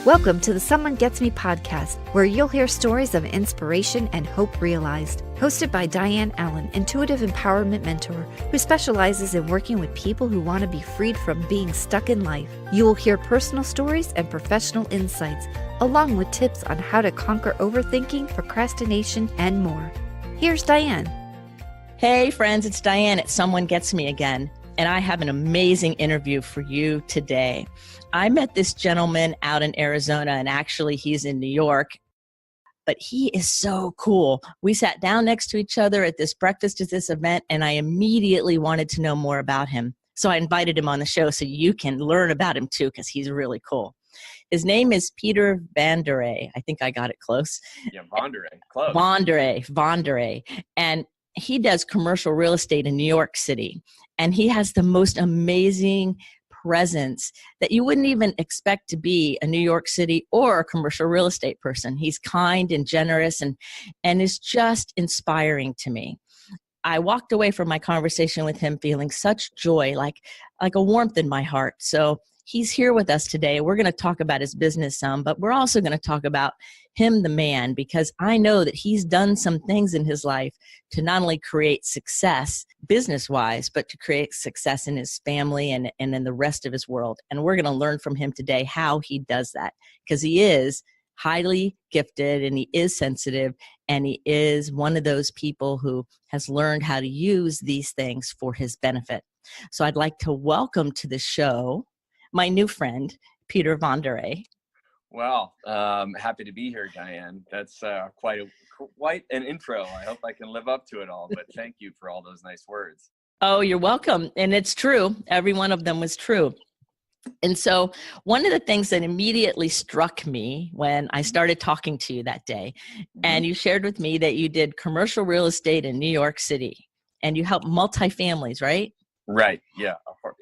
Welcome to the Someone Gets Me podcast, where you'll hear stories of inspiration and hope realized. Hosted by Dianne Allen, intuitive empowerment mentor who specializes in working with people who want to be freed from being stuck in life. You will hear personal stories and professional insights, along with tips on how to conquer overthinking, procrastination, and more. Here's Dianne. Hey friends, it's Dianne at Someone Gets Me Again, and I have an amazing interview for you today. I met this gentleman out in Arizona, and actually he's in New York, but he is so cool. We sat down next to each other at this breakfast at this event, and I immediately wanted to know more about him. So I invited him on the show so you can learn about him too, because he's really cool. His name is Peter Von der Ahe. I think I got it close. Yeah, Von der Ahe. Close. Von der Ahe. And he does commercial real estate in New York City. And he has the most amazing presence that you wouldn't even expect to be a New York City or a commercial real estate person. He's kind and generous and is just inspiring to me. I walked away from my conversation with him feeling such joy, like a warmth in my heart. So he's here with us today. We're going to talk about his business some, but we're also going to talk about him, the man, because I know that he's done some things in his life to not only create success business-wise, but to create success in his family and in the rest of his world. And we're going to learn from him today how he does that, because he is highly gifted and he is sensitive and he is one of those people who has learned how to use these things for his benefit. So I'd like to welcome to the show my new friend, Peter Von der Ahe. Well, happy to be here, Dianne. That's quite an intro. I hope I can live up to it all, but thank you for all those nice words. Oh, you're welcome. And it's true. Every one of them was true. And so one of the things that immediately struck me when I started talking to you that day, and you shared with me that you did commercial real estate in New York City and you help multifamilies, right? Right. Yeah.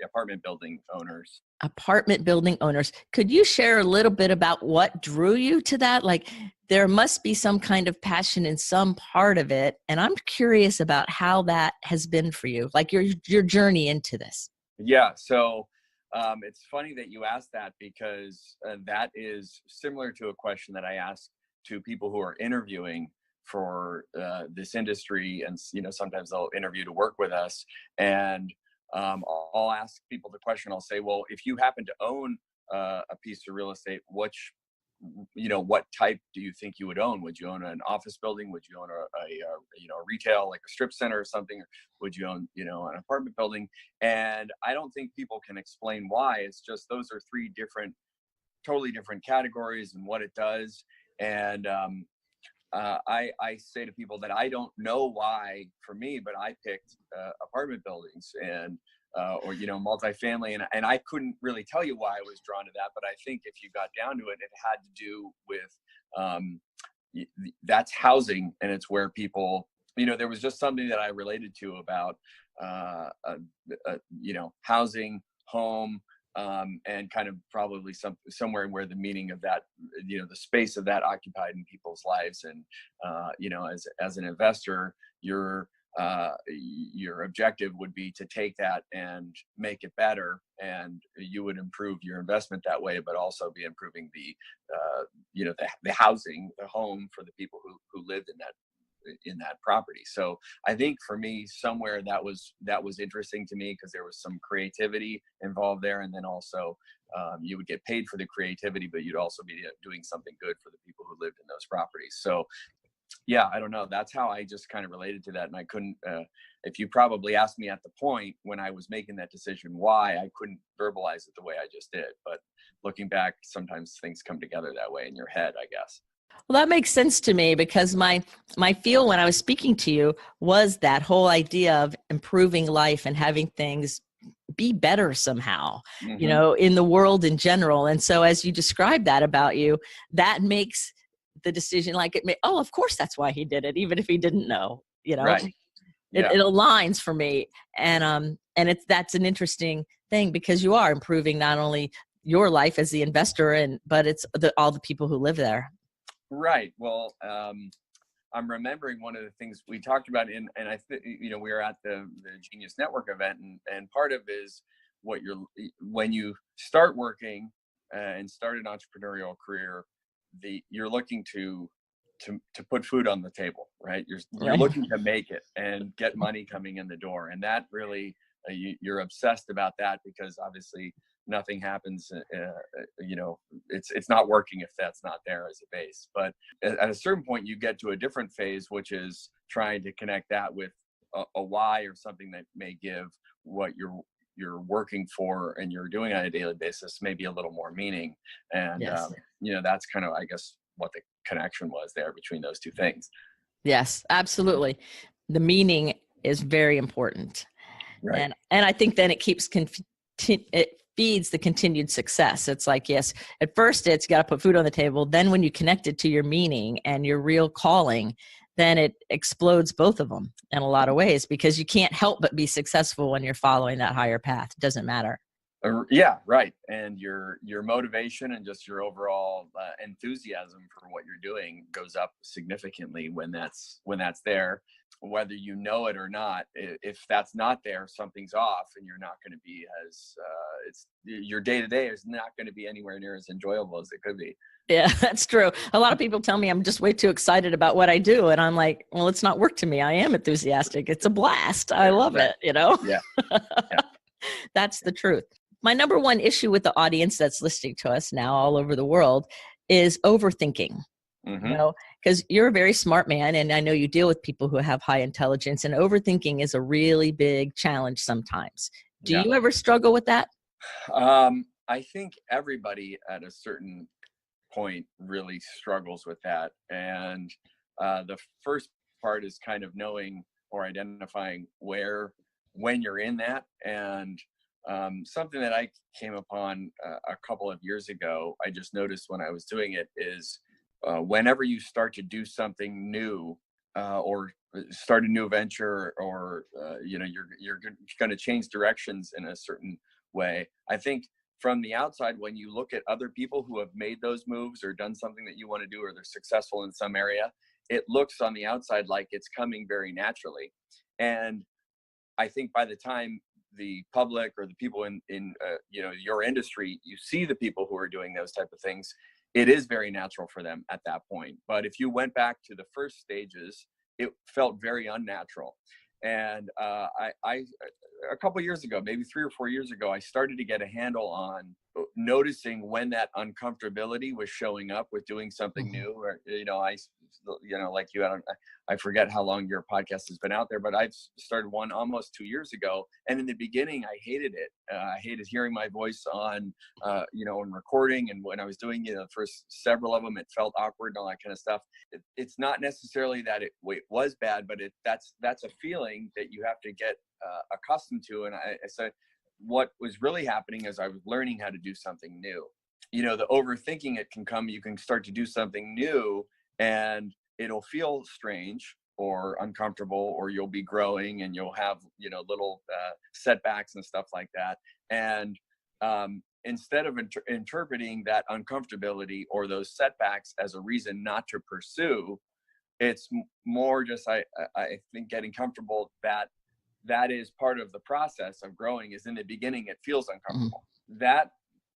Apartment building owners. Apartment building owners. Could you share a little bit about what drew you to that? Like, there must be some kind of passion in some part of it. And I'm curious about how that has been for you, like your journey into this. Yeah. So it's funny that you asked that, because that is similar to a question that I ask to people who are interviewing for this industry. And, sometimes they'll interview to work with us. And I'll ask people the question. I'll say, well, if you happen to own a piece of real estate, what type do you think you would own? Would you own an office building? Would you own a retail, like a strip center or something? Or would you own, an apartment building? And I don't think people can explain why. It's just, those are three totally different categories and what it does. And I say to people that I don't know why for me, but I picked apartment buildings and or multifamily, and I couldn't really tell you why I was drawn to that. But I think if you got down to it, it had to do with that's housing, and it's where people, there was just something that I related to about housing, home. And kind of probably somewhere where the meaning of that, the space of that occupied in people's lives. And, as an investor, your objective would be to take that and make it better, and you would improve your investment that way, but also be improving the housing, the home for the people who lived in that property. So I think for me, somewhere that was interesting to me, because there was some creativity involved there. And then also you would get paid for the creativity, but you'd also be doing something good for the people who lived in those properties. So yeah, I don't know. That's how I just kind of related to that. And I couldn't, if you probably asked me at the point when I was making that decision why, I couldn't verbalize it the way I just did. But looking back, sometimes things come together that way in your head, I guess. Well, that makes sense to me, because my feel when I was speaking to you was that whole idea of improving life and having things be better somehow, in the world in general. And so as you described that about you, that makes the decision of course that's why he did it, even if he didn't know, Right. Yeah. It aligns for me. And that's an interesting thing, because you are improving not only your life as the investor, but it's all the people who live there. Right. Well, I'm remembering one of the things we talked about we were at the Genius Network event, and part of is when you start working, and start an entrepreneurial career, you're looking to put food on the table, right? You're Right. looking to make it and get money coming in the door, and that really you're obsessed about that, because obviously nothing happens. It's not working if that's not there as a base. But at a certain point, you get to a different phase, which is trying to connect that with a why, or something that may give what you're working for and you're doing on a daily basis maybe a little more meaning. And Yes. that's kind of, I guess, what the connection was there between those two things. Yes, absolutely. The meaning is very important. Right. And I think then it keeps it feeds the continued success. It's like, yes, at first it's got to put food on the table. Then when you connect it to your meaning and your real calling, then it explodes both of them in a lot of ways, because you can't help but be successful when you're following that higher path. It doesn't matter. Yeah, right. And your motivation and just your overall enthusiasm for what you're doing goes up significantly when that's there, whether you know it or not. If that's not there, something's off, and you're not going to be as your day to day is not going to be anywhere near as enjoyable as it could be. Yeah, that's true. A lot of people tell me I'm just way too excited about what I do. And I'm like, well, it's not work to me. I am enthusiastic. It's a blast. I love it, Yeah. Yeah. That's the truth. My number one issue with the audience that's listening to us now all over the world is overthinking. Mm-hmm. Because you're a very smart man, and I know you deal with people who have high intelligence, and overthinking is a really big challenge sometimes. Do you ever struggle with that? I think everybody at a certain point really struggles with that. And the first part is kind of knowing or identifying when you're in that. And something that I came upon a couple of years ago, I just noticed when I was doing it, is whenever you start to do something new, or start a new venture, or you're going to change directions in a certain way. I think from the outside, when you look at other people who have made those moves or done something that you want to do, or they're successful in some area, it looks on the outside like it's coming very naturally. And I think by the time the public or the people in your industry, you see the people who are doing those type of things, it is very natural for them at that point. But if you went back to the first stages, it felt very unnatural. And I a couple of years ago, maybe 3 or 4 years ago, I started to get a handle on noticing when that uncomfortability was showing up with doing something new. Or like you, I forget how long your podcast has been out there, but I've started one almost 2 years ago. And in the beginning, I hated it. I hated hearing my voice on, in recording. And when I was doing, the first several of them, it felt awkward and all that kind of stuff. It's not necessarily that it was bad, but that's a feeling that you have to get accustomed to. And I said, what was really happening is I was learning how to do something new. The overthinking, it can come, you can start to do something new and it'll feel strange or uncomfortable, or you'll be growing and you'll have, little setbacks and stuff like that. And instead of interpreting that uncomfortability or those setbacks as a reason not to pursue, it's more just, I think, getting comfortable that is part of the process of growing. Is in the beginning, it feels uncomfortable. That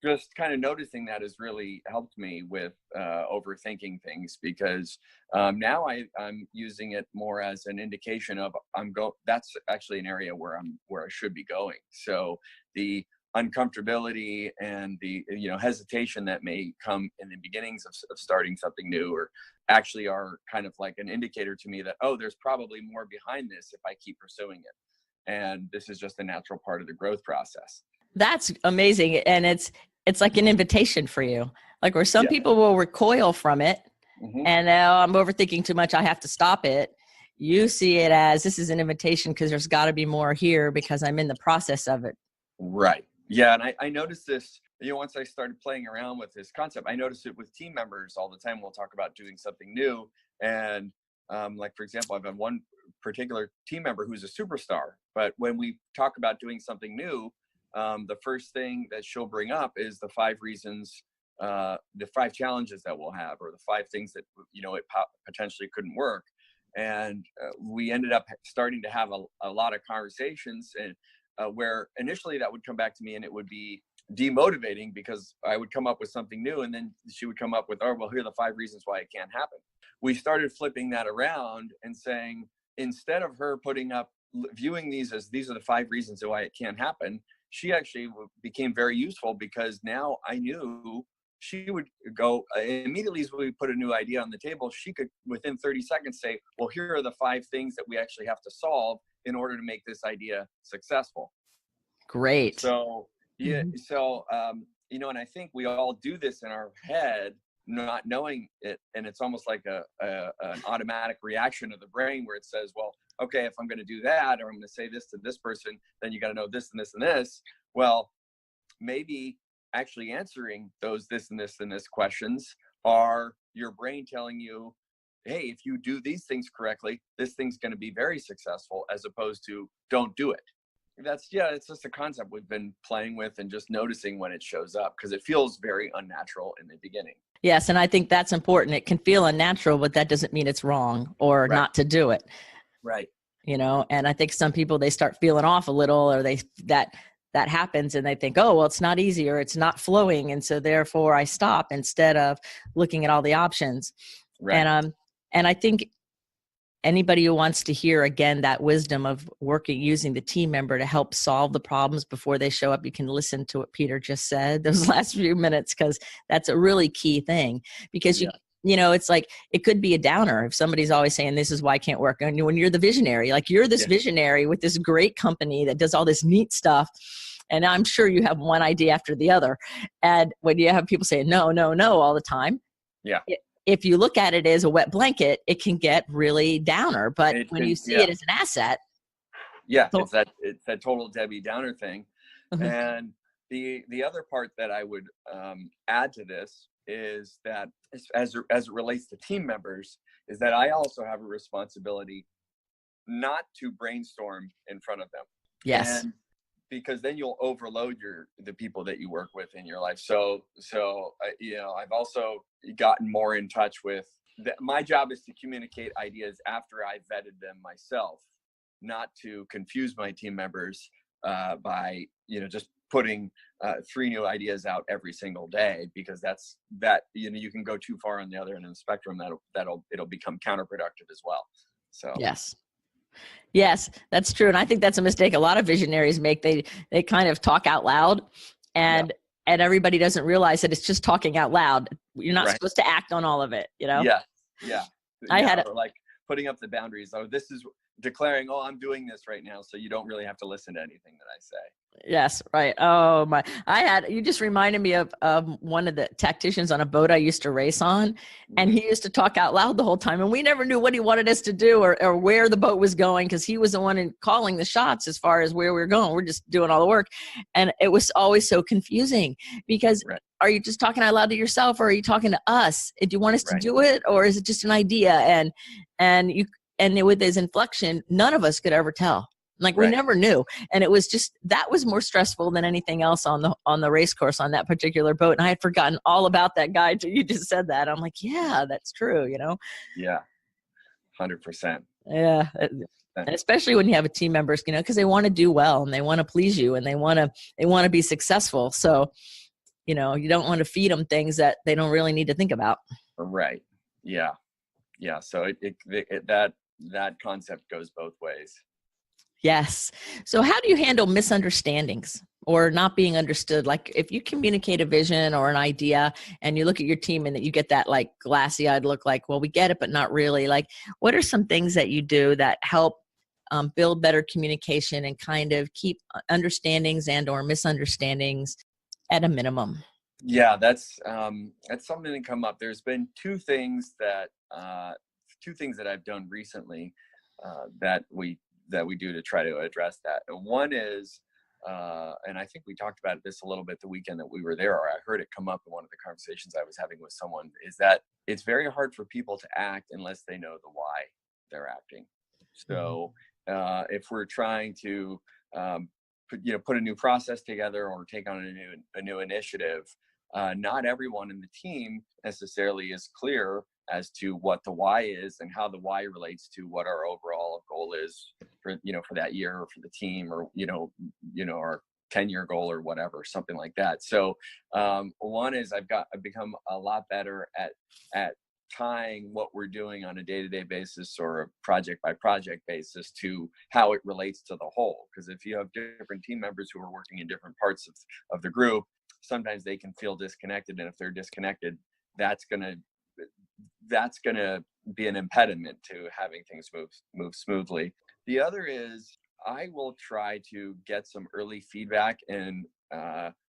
just kind of noticing that has really helped me with overthinking things, because now I'm using it more as an indication of that's actually an area where I should be going. So the uncomfortability and the hesitation that may come in the beginnings of starting something new, or actually are kind of like an indicator to me that, oh, there's probably more behind this if I keep pursuing it. And this is just a natural part of the growth process. That's amazing. And it's like an invitation for you. Like where some people will recoil from it, and now I'm overthinking too much, I have to stop it. You see it as, this is an invitation because there's got to be more here because I'm in the process of it. Right. Yeah. And I noticed this, once I started playing around with this concept, I noticed it with team members all the time. We'll talk about doing something new. And like, for example, I've had one particular team member who's a superstar, but when we talk about doing something new, the first thing that she'll bring up is the 5 reasons, the 5 challenges that we'll have, or the 5 things that, it potentially couldn't work. And we ended up starting to have a lot of conversations, and where initially that would come back to me and it would be, demotivating because I would come up with something new and then she would come up with, oh, well, here are the 5 reasons why it can't happen. We started flipping that around and saying, instead of her viewing these as these are the 5 reasons why it can't happen, she actually became very useful because now I knew she would go immediately as we put a new idea on the table, she could within 30 seconds say, well, here are the 5 things that we actually have to solve in order to make this idea successful. Great. So, yeah. Mm-hmm. So, and I think we all do this in our head, not knowing it. And it's almost like an automatic reaction of the brain where it says, well, okay, if I'm going to do that, or I'm going to say this to this person, then you got to know this and this and this. Well, maybe actually answering those this and this and this questions are your brain telling you, hey, if you do these things correctly, this thing's going to be very successful, as opposed to don't do it. It's just a concept we've been playing with and just noticing when it shows up, because it feels very unnatural in the beginning. Yes. And I think that's important. It can feel unnatural, but that doesn't mean it's wrong or not to do it. Right. And I think some people, they start feeling off a little, or that happens and they think, oh, well, it's not easy or it's not flowing. And so therefore I stop instead of looking at all the options. Right. And I think anybody who wants to hear, again, that wisdom of using the team member to help solve the problems before they show up, you can listen to what Peter just said those last few minutes, because that's a really key thing. Because it's like, it could be a downer if somebody's always saying, this is why I can't work. And when you're the visionary, like you're this visionary with this great company that does all this neat stuff. And I'm sure you have one idea after the other. And when you have people saying, no, no, no, all the time. Yeah. If you look at it as a wet blanket, it can get really downer. But when you see it as an asset. Yeah, it's that total Debbie Downer thing. Mm-hmm. And the other part that I would add to this is that as it relates to team members, is that I also have a responsibility not to brainstorm in front of them. Yes. And because then you'll overload the people that you work with in your life. So I've also gotten more in touch with my job is to communicate ideas after I vetted them myself, not to confuse my team members by just putting 3 new ideas out every single day, because you can go too far on the other end of the spectrum. It'll become counterproductive as well. So Yes, that's true. And I think that's a mistake a lot of visionaries make. They kind of talk out loud, and everybody doesn't realize that it's just talking out loud. You're not supposed to act on all of it, Yeah. Or like putting up the boundaries. Oh, this is declaring, oh, I'm doing this right now. So you don't really have to listen to anything that I say. Yes. Right. Oh my, you just reminded me of one of the tacticians on a boat I used to race on, and he used to talk out loud the whole time, and we never knew what he wanted us to do or where the boat was going, because he was the one calling the shots as far as where we were going. We're just doing all the work. And it was always so confusing, because are you just talking out loud to yourself, or are you talking to us? Do you want us to do it, or is it just an idea? And with his inflection, none of us could ever tell. Like we never knew. And it was that was more stressful than anything else on the race course on that particular boat. And I had forgotten all about that guy till you just said that. I'm like, yeah, that's true. Yeah. 100%. Yeah. And especially when you have a team members, because they want to do well and they want to please you and they want to be successful. So, you don't want to feed them things that they don't really need to think about. Right. Yeah. Yeah. So that concept goes both ways. Yes. So how do you handle misunderstandings or not being understood? Like if you communicate a vision or an idea and you look at your team and that you get that like glassy eyed look like, well, we get it, but not really. Like what are some things that you do that help build better communication and kind of keep understandings and or misunderstandings at a minimum? Yeah, that's something that come up. There's been two things that I've done recently that we do to try to address that. And one is, and I think we talked about this a little bit the weekend that we were there, or I heard it come up in one of the conversations I was having with someone, is that it's very hard for people to act unless they know the why they're acting. So if we're trying to put a new process together or take on a new initiative, not everyone in the team necessarily is clear as to what the why is and how the why relates to what our overall goal is for that year or for the team or our 10-year goal or whatever, something like that. So one is I've become a lot better at tying what we're doing on a day-to-day basis or a project by project basis to how it relates to the whole. Because if you have different team members who are working in different parts of the group, sometimes they can feel disconnected. And if they're disconnected, that's gonna be an impediment to having things move smoothly. The other is I will try to get some early feedback and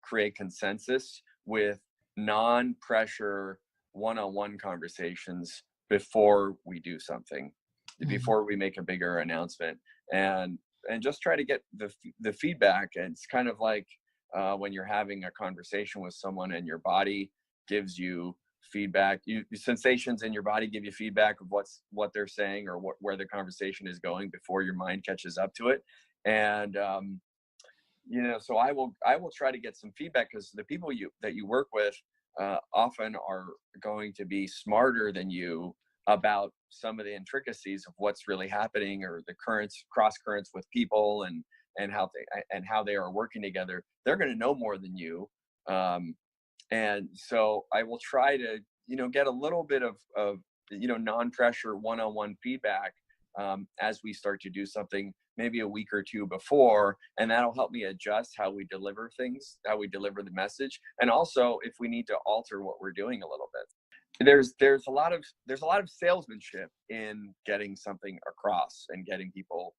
create consensus with non-pressure one-on-one conversations before we do something, before we make a bigger announcement, and just try to get the feedback. And it's kind of like when you're having a conversation with someone and your body gives you feedback, sensations in your body give you feedback of what they're saying or where the conversation is going before your mind catches up to it. And so I will try to get some feedback, because the people that you work with often are going to be smarter than you about some of the intricacies of what's really happening, or the cross currents with people and how they are working together. They're going to know more than you. And so I will try to, get a little bit of non-pressure one-on-one feedback as we start to do something, maybe a week or two before, and that'll help me adjust how we deliver things, how we deliver the message, and also if we need to alter what we're doing a little bit. There's a lot of salesmanship in getting something across and getting people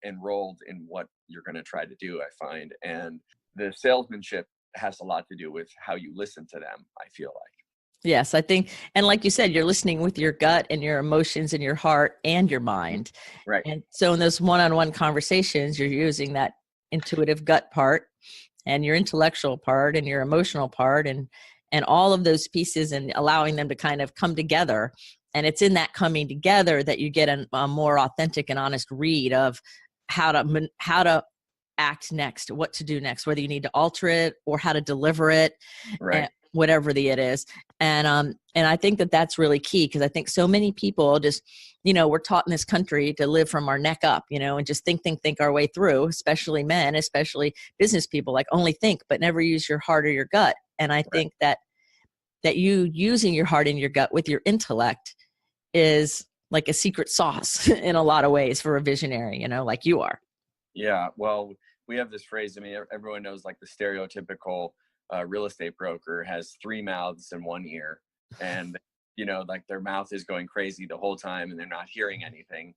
enrolled in what you're going to try to do, I find, and the salesmanship has a lot to do with how you listen to them, I feel like. Yes, I think, and like you said, you're listening with your gut and your emotions and your heart and your mind. Right. And so in those one-on-one conversations, you're using that intuitive gut part and your intellectual part and your emotional part and all of those pieces, and allowing them to kind of come together. And it's in that coming together that you get a more authentic and honest read of how to act next, what to do next, whether you need to alter it or how to deliver it, right. Whatever it is. And I think that that's really key, because I think so many people just, we're taught in this country to live from our neck up, and just think our way through, especially men, especially business people, like only think, but never use your heart or your gut. And I think that you using your heart and your gut with your intellect is like a secret sauce in a lot of ways for a visionary, like you are. Yeah. Well, we have this phrase. I mean, everyone knows, like, the stereotypical real estate broker has 3 mouths and 1 ear, and like their mouth is going crazy the whole time and they're not hearing anything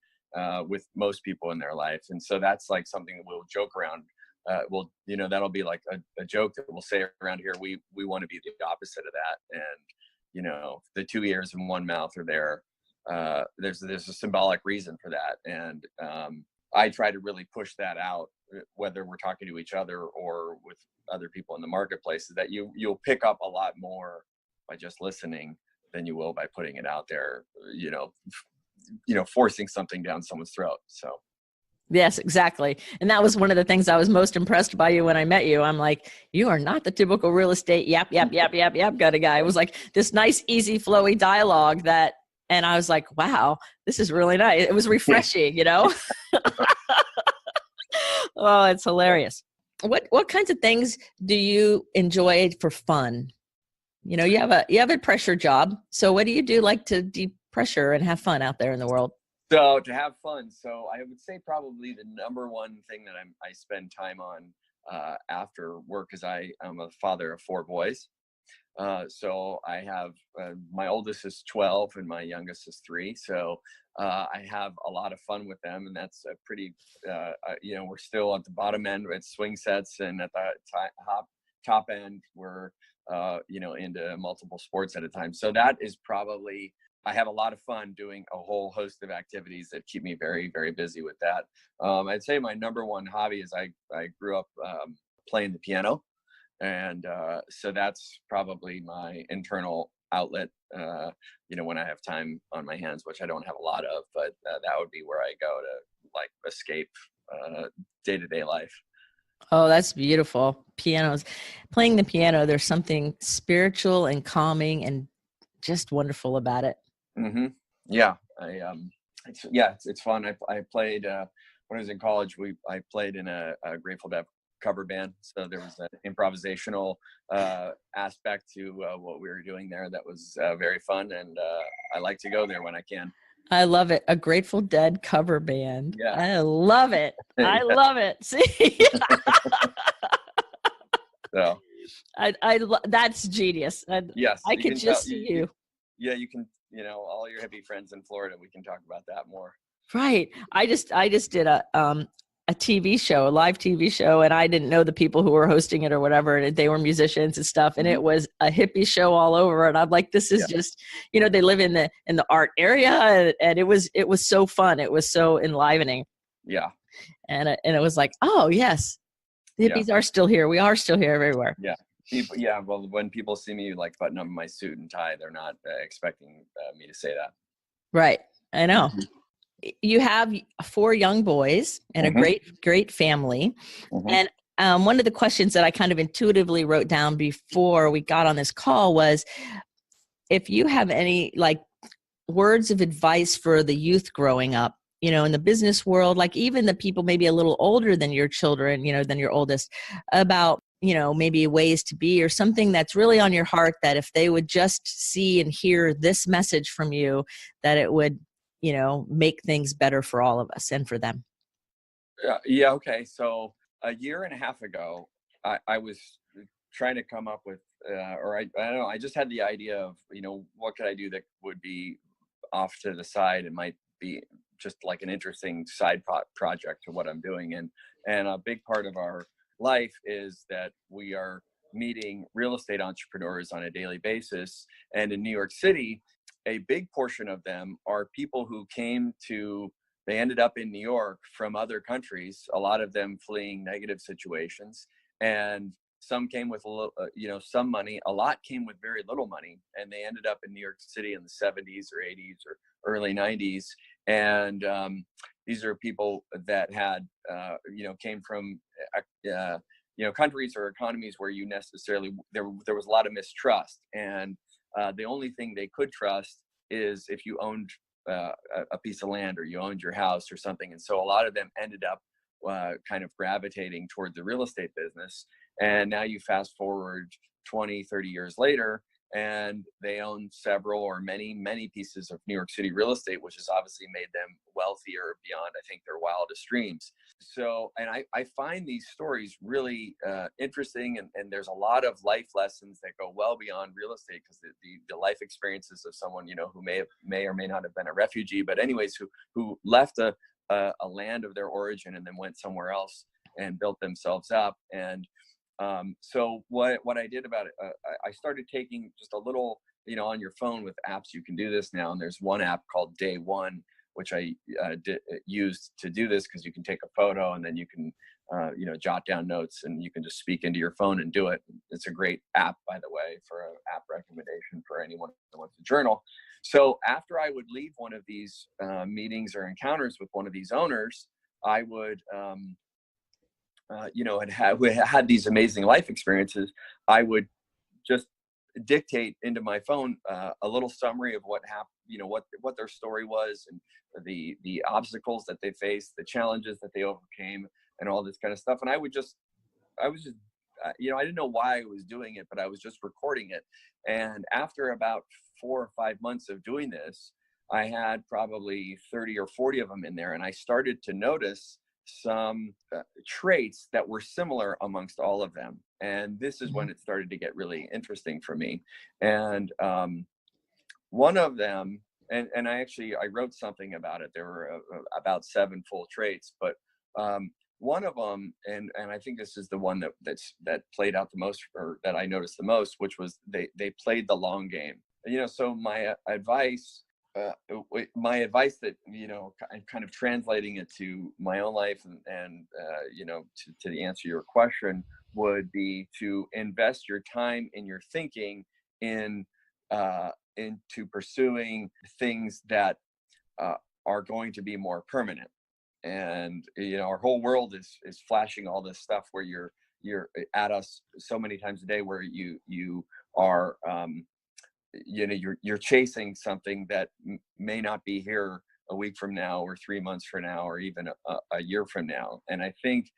with most people in their life. And so that's like something that we'll joke around. That'll be like a joke that we'll say around here. We want to be the opposite of that. And the 2 ears and 1 mouth are there. There's a symbolic reason for that. And I try to really push that out, whether we're talking to each other or with other people in the marketplace, is that you'll pick up a lot more by just listening than you will by putting it out there, forcing something down someone's throat. So. Yes, exactly. And that was one of the things I was most impressed by you when I met you. I'm like, you are not the typical real estate yap kind of guy. It was like this nice, easy, flowy dialogue and I was like, wow, this is really nice. It was refreshing, Oh, it's hilarious. What kinds of things do you enjoy for fun? You have a pressure job. So what do you do like to de-pressure and have fun out there in the world? So to have fun. So I would say probably the number one thing that I spend time on after work is I'm a father of 4 boys. So I have my oldest is 12 and my youngest is 3. So I have a lot of fun with them, and that's a pretty, we're still at the bottom end with swing sets, and at the top end we're, into multiple sports at a time. So that is probably, I have a lot of fun doing a whole host of activities that keep me very, very busy with that. I'd say my number one hobby is I grew up playing the piano. And so that's probably my internal outlet, when I have time on my hands, which I don't have a lot of, but that would be where I go to like escape day-to-day life. Oh, that's beautiful. Playing the piano, there's something spiritual and calming and just wonderful about it. Mm-hmm. Yeah. It's fun. I played, when I was in college, I played in a Grateful Dead cover band. So there was an improvisational aspect to what we were doing there that was very fun. And I like to go there when I can. I love it. A Grateful Dead cover band. Yeah. I love it. I love it. See? So that's genius. yes, I could just see you. Yeah, you can, all your hippie friends in Florida, we can talk about that more. Right. I just did a TV show, a live TV show, and I didn't know the people who were hosting it or whatever, and they were musicians and stuff, and it was a hippie show all over. And I'm like, this is just, they live in the art area, and it was so fun. It was so enlivening. Yeah. And it was like, oh yes, the hippies are still here. We are still here everywhere. Yeah. Well, when people see me like button up my suit and tie, they're not expecting me to say that. Right. I know. You have 4 young boys and a great family. And one of the questions that I kind of intuitively wrote down before we got on this call was, if you have any like words of advice for the youth growing up, in the business world, like even the people maybe a little older than your children, than your oldest, about, maybe ways to be, or something that's really on your heart, that if they would just see and hear this message from you, that it would, make things better for all of us and for them. Yeah. Okay. So a year and a half ago, I was trying to come up with, I don't know, I just had the idea of, what could I do that would be off to the side and might be just like an interesting side project to what I'm doing. And a big part of our life is that we are meeting real estate entrepreneurs on a daily basis. And in New York City, a big portion of them are people who they ended up in New York from other countries, a lot of them fleeing negative situations. And some came with a little, some money, a lot came with very little money, and they ended up in New York City in the 70s or 80s or early 90s. And these are people that had, came from, countries or economies where you necessarily, there was a lot of mistrust. And the only thing they could trust is if you owned a piece of land or you owned your house or something. And so a lot of them ended up kind of gravitating toward the real estate business. And now you fast forward 20, 30 years later, and they own several or many, many pieces of New York City real estate, which has obviously made them wealthier beyond, I think, their wildest dreams. So, and I find these stories really interesting, and there's a lot of life lessons that go well beyond real estate, because the life experiences of someone, who may or may not have been a refugee, but anyways, who left a land of their origin and then went somewhere else and built themselves up. And so what I did about it, I started taking just a little, on your phone with apps, you can do this now. And there's one app called Day One, which I used to do this, because you can take a photo and then you can, jot down notes, and you can just speak into your phone and do it. It's a great app, by the way, for an app recommendation for anyone who wants to journal. So after I would leave one of these meetings or encounters with one of these owners, I would, had these amazing life experiences. I would just dictate into my phone a little summary of what happened, what their story was, and the obstacles that they faced, the challenges that they overcame, and all this kind of stuff. And I was just, I didn't know why I was doing it, but I was just recording it. And after about 4 or 5 months of doing this, I had probably 30 or 40 of them in there. And I started to notice some traits that were similar amongst all of them. And this is when it started to get really interesting for me. And one of them, and I wrote something about it. There were about 7 full traits, but one of them, and I think this is the one that played out the most, or that I noticed the most, which was they played the long game. So my advice that, I'm kind of translating it to my own life, and to answer your question, would be to invest your time and your thinking into pursuing things that are going to be more permanent. And our whole world is flashing all this stuff where you're at us so many times a day, where you are you're chasing something that may not be here a week from now, or 3 months from now, or even a year from now. And I think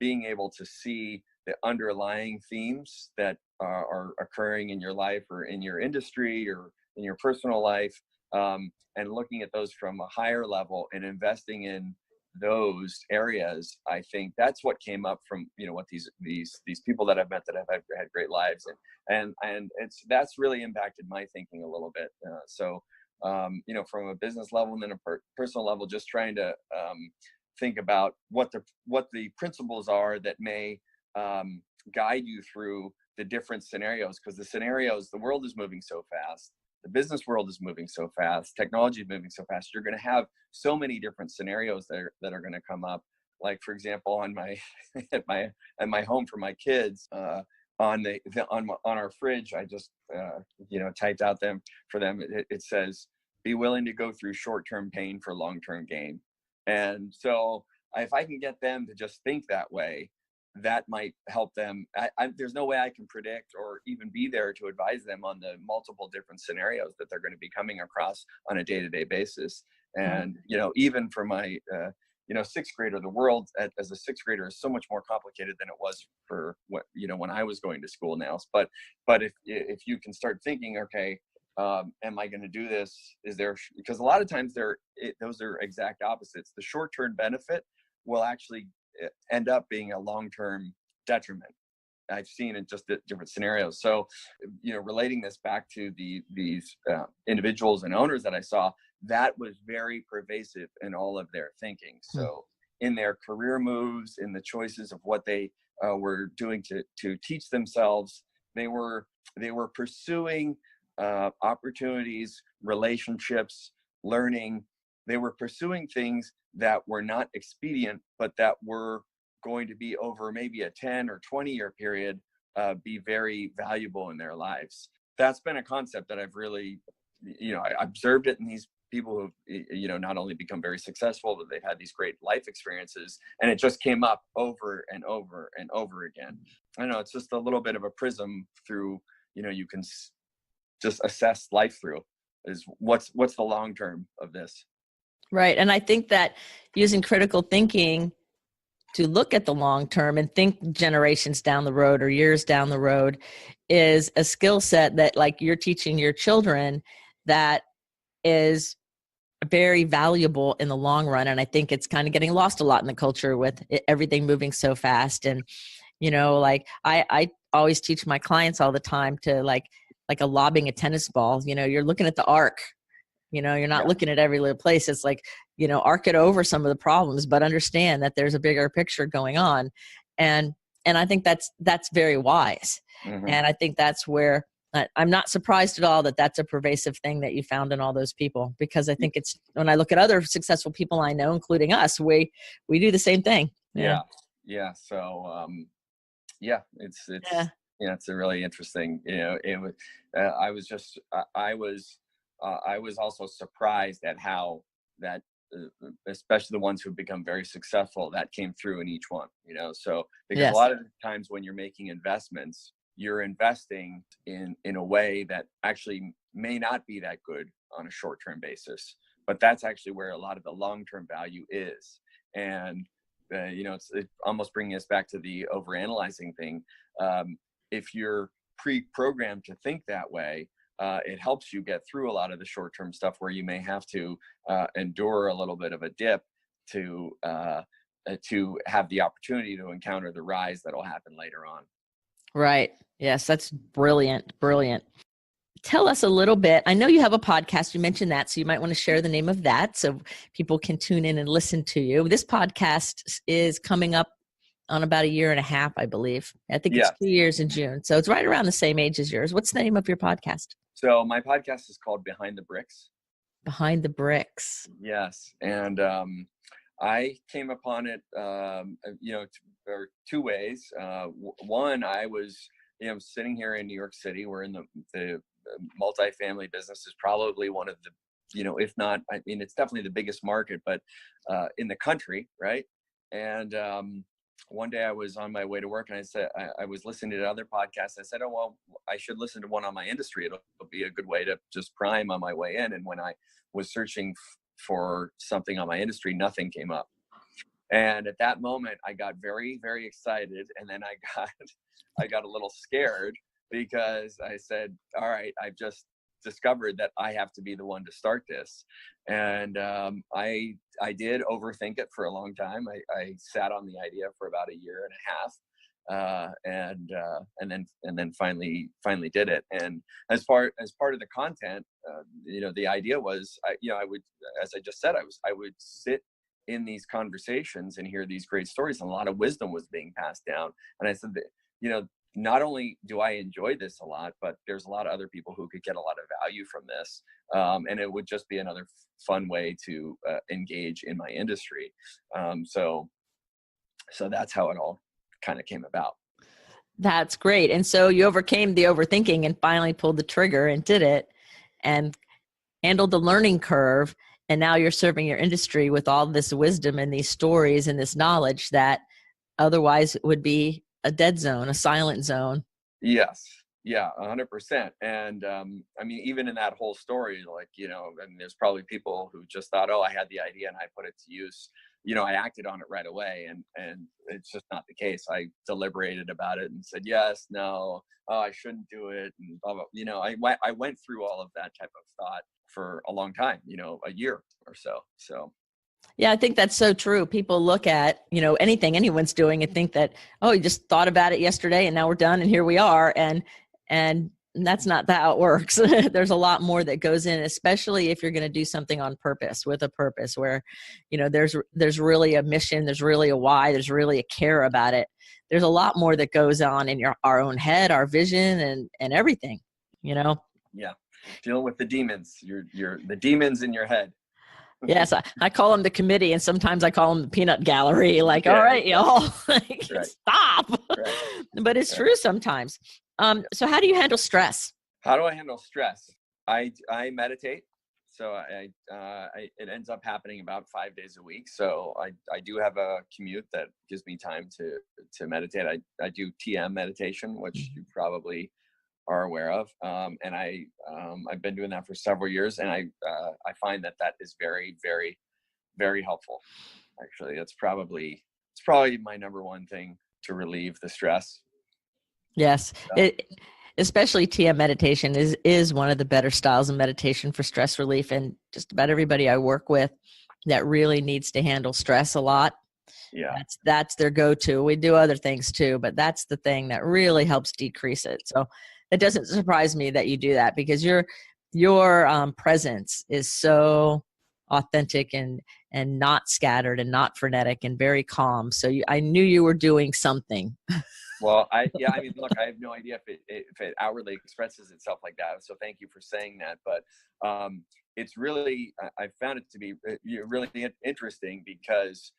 being able to see the underlying themes that are occurring in your life or in your industry or in your personal life, and looking at those from a higher level and investing in those areas. I think that's what came up from, what these people that I've met that have had great lives, and that's really impacted my thinking a little bit. From a business level and then a personal level, just trying to think about what the principles are that may guide you through the different scenarios, because the world is moving so fast. The business world is moving so fast. Technology is moving so fast. You're going to have so many different scenarios that are going to come up. Like, for example, on my at my home for my kids, on our fridge, I just typed out for them. It says, "Be willing to go through short-term pain for long-term gain." And so, if I can get them to just think that way, that might help them. There's no way I can predict or even be there to advise them on the multiple different scenarios that they're going to be coming across on a day-to-day basis. And, even for my, sixth grader, the world as a sixth grader is so much more complicated than it was for when I was going to school now. But if you can start thinking, okay, am I going to do this? Because a lot of times those are exact opposites. The short-term benefit will actually end up being a long-term detriment. I've seen in just different scenarios. So, relating this back to these individuals and owners that I saw, that was very pervasive in all of their thinking. So in their career moves, in the choices of what they were doing to teach themselves, they were pursuing opportunities, relationships, learning. They were pursuing things that were not expedient, but that were going to be over maybe a 10 or 20-year period, be very valuable in their lives. That's been a concept that I've really, I observed it in these people who've, not only become very successful, but they've had these great life experiences. And it just came up over and over and over again. I know it's just a little bit of a prism through, you can just assess life through, is what's the long term of this. Right. And I think that using critical thinking to look at the long term and think generations down the road or years down the road is a skill set that, like, you're teaching your children, that is very valuable in the long run. And I think it's kind of getting lost a lot in the culture with everything moving so fast. And, I always teach my clients all the time to like a lobbing a tennis ball, you're looking at the arc. You're not looking at every little place. It's like, arc it over some of the problems, but understand that there's a bigger picture going on. And I think that's very wise. Mm-hmm. And I think that's where I'm not surprised at all that that's a pervasive thing that you found in all those people, because I think it's, when I look at other successful people I know, including us, we do the same thing. Yeah. So, it's a really interesting, it was, I was also surprised at how that, especially the ones who've become very successful, that came through in each one, so because a lot of times when you're making investments, you're investing in a way that actually may not be that good on a short-term basis, but that's actually where a lot of the long-term value is. And, it's almost bringing us back to the overanalyzing thing. If you're pre-programmed to think that way, it helps you get through a lot of the short-term stuff where you may have to endure a little bit of a dip to have the opportunity to encounter the rise that'll happen later on. Right. Yes, that's brilliant. Brilliant. Tell us a little bit. I know you have a podcast. You mentioned that, so you might want to share the name of that so people can tune in and listen to you. This podcast is coming up on about 1.5 years, I believe. I think it's 2 years in June. So it's right around the same age as yours. What's the name of your podcast? So my podcast is called Behind the Bricks. Behind the Bricks. Yes. And I came upon it, or two ways. One, I was, sitting here in New York City. We're in the multifamily business is probably one of the, if not, it's definitely the biggest market, but in the country, right? And one day I was on my way to work and I said, I was listening to other podcasts. I said, oh, well, I should listen to one on my industry. It'll be a good way to just prime on my way in. And when I was searching for something on my industry, nothing came up. And at that moment, I got very, very excited. And then I got a little scared because I said, all right, I've just discovered that I have to be the one to start this. And I did overthink it for a long time. I sat on the idea for about a year and a half, and then finally did it. And as part of the content, the idea was, I would, as I just said, I would sit in these conversations and hear these great stories, and a lot of wisdom was being passed down. And I said that, not only do I enjoy this a lot, but there's a lot of other people who could get a lot of value from this. And it would just be another fun way to engage in my industry. So that's how it all kind of came about. That's great. And so you overcame the overthinking and finally pulled the trigger and did it and handled the learning curve. And now you're serving your industry with all this wisdom and these stories and this knowledge that otherwise would be a dead zone, a silent zone. Yes. Yeah, 100%. And even in that whole story, there's probably people who just thought, oh, I had the idea and I put it to use. I acted on it right away, and it's just not the case. I deliberated about it and said, yes, no, oh, I shouldn't do it. And blah, blah. I went through all of that type of thought for a long time, a year or so. So. Yeah, I think that's so true. People look at, anything anyone's doing and think that, oh, you just thought about it yesterday and now we're done and here we are. And that's not how it works. There's a lot more that goes in, especially if you're going to do something on purpose, with a purpose where, there's really a mission, there's really a why, there's really a care about it. There's a lot more that goes on in our own head, our vision and everything, Yeah. Dealing with the demons, the demons in your head. Yes, I call them the committee, and sometimes I call them the peanut gallery. Like, all right, y'all, stop. Right. But it's true sometimes. So how do you handle stress? How do I handle stress? I meditate. So it ends up happening about 5 days a week. So I do have a commute that gives me time to meditate. I do TM meditation, which you probably are aware of. And I've been doing that for several years, and I find that is very, very, very helpful. Actually, it's probably my number one thing to relieve the stress. Yes. Especially TM meditation is one of the better styles of meditation for stress relief. And just about everybody I work with that really needs to handle stress a lot. Yeah. That's their go-to. We do other things too, but that's the thing that really helps decrease it. So it doesn't surprise me that you do that, because your presence is so authentic and not scattered and not frenetic and very calm. So I knew you were doing something. Well, look, I have no idea if it outwardly expresses itself like that. So thank you for saying that. But it's really, I found it to be really interesting because,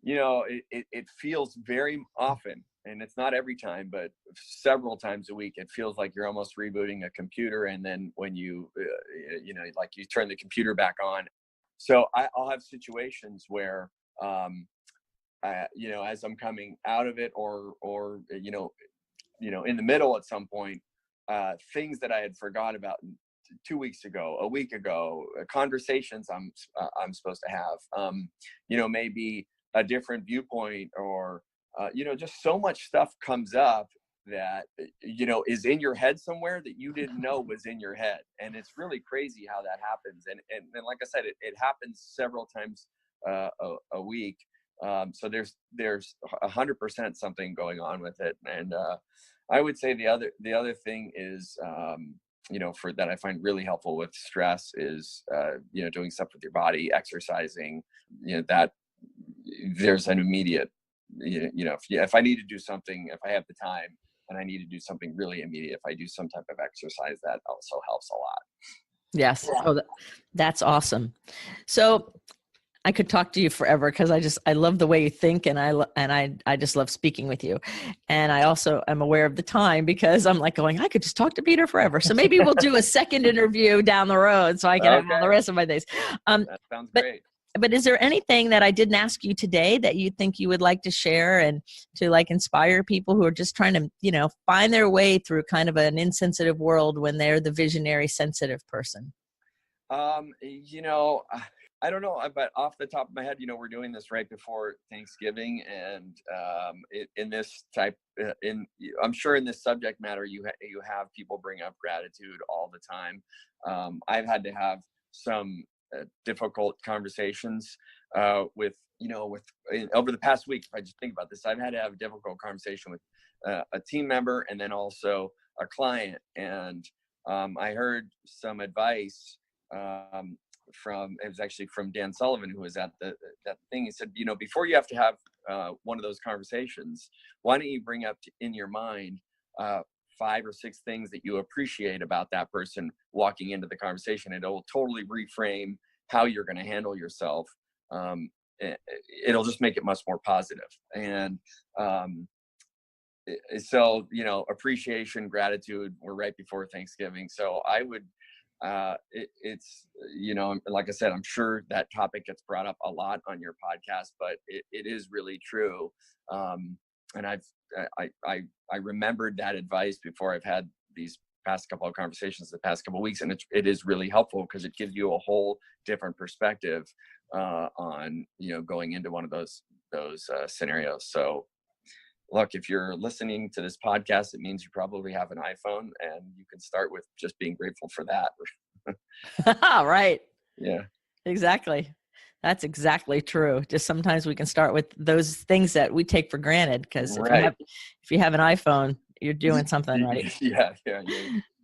it feels very often, and it's not every time, but several times a week, it feels like you're almost rebooting a computer. And then when you turn the computer back on. So I'll have situations where, as I'm coming out of it or in the middle at some point, things that I had forgot about 2 weeks ago, a week ago, conversations I'm supposed to have, maybe a different viewpoint or, just so much stuff comes up that, is in your head somewhere that you didn't know was in your head. And it's really crazy how that happens. And like I said, it happens several times a week. So there's 100% something going on with it. And I would say the other thing is, for that I find really helpful with stress is, doing stuff with your body, exercising, that there's an immediate, if I need to do something, if I have the time and I need to do something really immediate, if I do some type of exercise, that also helps a lot. Yes. Oh, that's awesome. So I could talk to you forever because I love the way you think, and I just love speaking with you. And I also am aware of the time because I'm like going, I could just talk to Peter forever. So maybe we'll do a second interview down the road so I can have all the rest of my days. That sounds great. But is there anything that I didn't ask you today that you think you would like to share and to inspire people who are just trying to, find their way through kind of an insensitive world when they're the visionary, sensitive person? I don't know, but off the top of my head, we're doing this right before Thanksgiving, and in this type, I'm sure in this subject matter, you have people bring up gratitude all the time. I've had to have some difficult conversations with over the past week. If I just think about this, I've had to have a difficult conversation with a team member and then also a client, and I heard some advice. It was actually from Dan Sullivan, who was at that thing. He said, before you have to have one of those conversations, why don't you bring up in your mind 5 or 6 things that you appreciate about that person walking into the conversation. It'll totally reframe how you're going to handle yourself. It'll just make it much more positive. And so, appreciation, gratitude, we're right before Thanksgiving. So I would, it's like I said, I'm sure that topic gets brought up a lot on your podcast, but it is really true. And I remembered that advice before I've had these past couple of conversations the past couple of weeks, and it is really helpful because it gives you a whole different perspective on going into one of those scenarios. So look, if you're listening to this podcast, it means you probably have an iPhone, and you can start with just being grateful for that. Right. Yeah, exactly. That's exactly true. Just sometimes we can start with those things that we take for granted, because if you have an iPhone, you're doing something right. Yeah.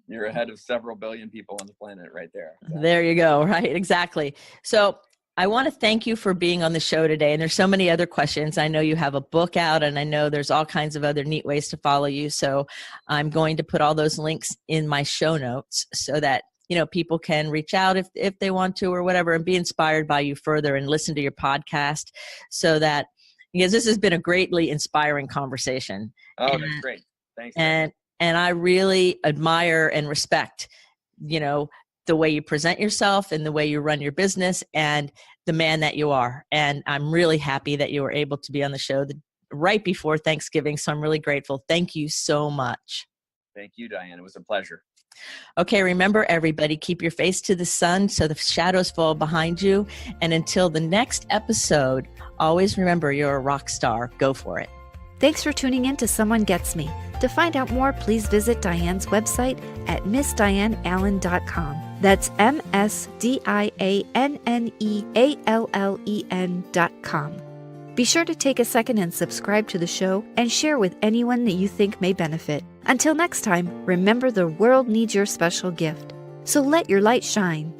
You're ahead of several billion people on the planet right there. So. There you go. Right. Exactly. So I want to thank you for being on the show today. And there's so many other questions. I know you have a book out, and I know there's all kinds of other neat ways to follow you. So I'm going to put all those links in my show notes so that, people can reach out if they want to or whatever, and be inspired by you further and listen to your podcast, so that, because this has been a greatly inspiring conversation. Oh, that's great. Thanks. And I really admire and respect, the way you present yourself and the way you run your business and the man that you are. And I'm really happy that you were able to be on the show right before Thanksgiving. So I'm really grateful. Thank you so much. Thank you, Diane. It was a pleasure. Okay, remember, everybody, keep your face to the sun so the shadows fall behind you. And until the next episode, always remember you're a rock star. Go for it. Thanks for tuning in to Someone Gets Me. To find out more, please visit Diane's website at MissDianneAllen.com. That's MissDianneAllen.com. Be sure to take a second and subscribe to the show and share with anyone that you think may benefit. Until next time, remember the world needs your special gift. So let your light shine.